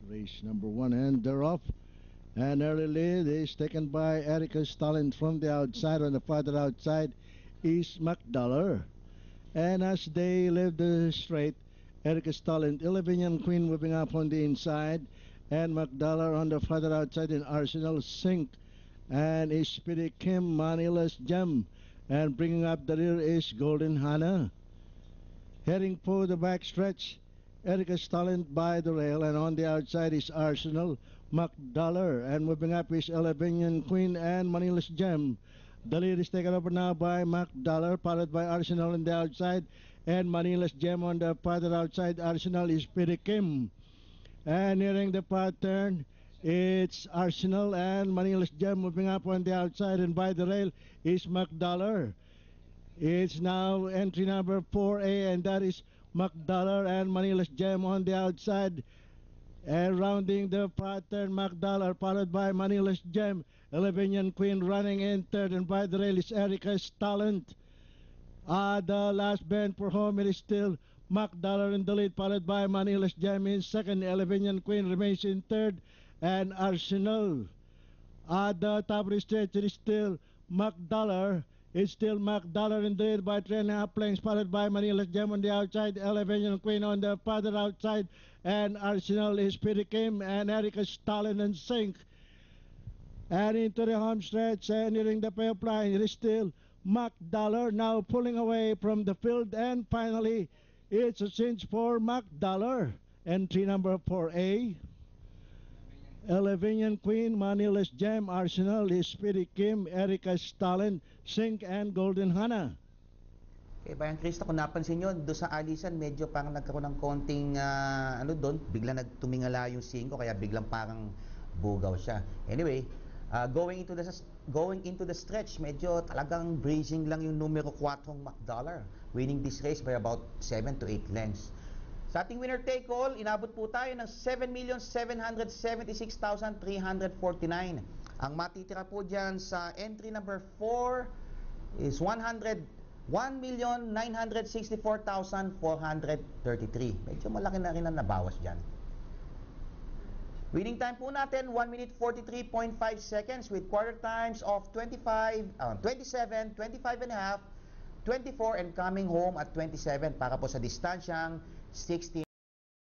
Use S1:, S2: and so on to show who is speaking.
S1: Race number 1, and they're off. And early lead is taken by Erica Stalin from the outside. On the farther outside is McDollar. And as they leave the straight, Erica Stalin, 11 Young Queen moving up on the inside, and McDollar on the farther outside in Arsenal Sink, and is Speedy Kim, Manila's Gem, and bringing up the rear is Golden Hannah. Heading for the back stretch, Erica Stalin by the rail, and on the outside is Arsenal, McDollar, and moving up is 11 Young Queen and Manila's Gem. The lead is taken over now by McDollar, followed by Arsenal on the outside, and Manila's Gem on the farther outside. Arsenal is Speedy Kim. And nearing the pattern, it's Arsenal and Manila's Gem moving up on the outside, and by the rail is McDollar. It's now entry number 4A, and that is McDollar and Manila's Gem on the outside. And rounding the pattern, McDollar, followed by Manila's Gem. 11 Young Queen running in third, and by the rail is Erica's Talent. The last bend for home, it is still McDollar in the lead, followed by Manila's Gem in second. 11 Young Queen remains in third, and Arsenal. The top of the stretch, it is still McDollar. It's still McDollar in the lead by 3.5 lengths, followed by Manila's Gem on the outside, 11 Young Queen on the farther outside, and Arsenal is Speedy Kim and Erica Stalin and Sink. And into the home stretch, and nearing the payoff line, it is still McDollar now pulling away from the field, and finally it's a cinch for McDollar. Entry number 4A. 11 Young Queen, Manila's Gem, Arsenal is Speedy Kim, Erica Stalin, Sink, and Golden Hannah.
S2: Okay, Bayan Krista, kung napansin nyo, doon sa alisan, medyo parang nagkaroon ng konting, doon, biglang nagtumingala yung 5, kaya biglang parang bugaw siya. Anyway, going into the stretch, medyo talagang breezing lang yung numero 4 McDollar, winning this race by about 7 to 8 lengths. Sa ating winner take all, inabot po tayo ng 7,776,349. Ang matitira po dyan sa entry number 4 is 1,964,433. Medyo malaki na rin ang nabawas dyan. Winning time po natin, 1 minute 43.5 seconds with quarter times of 27, 25 and a half, 24, and coming home at 27 para po sa distansyang 16.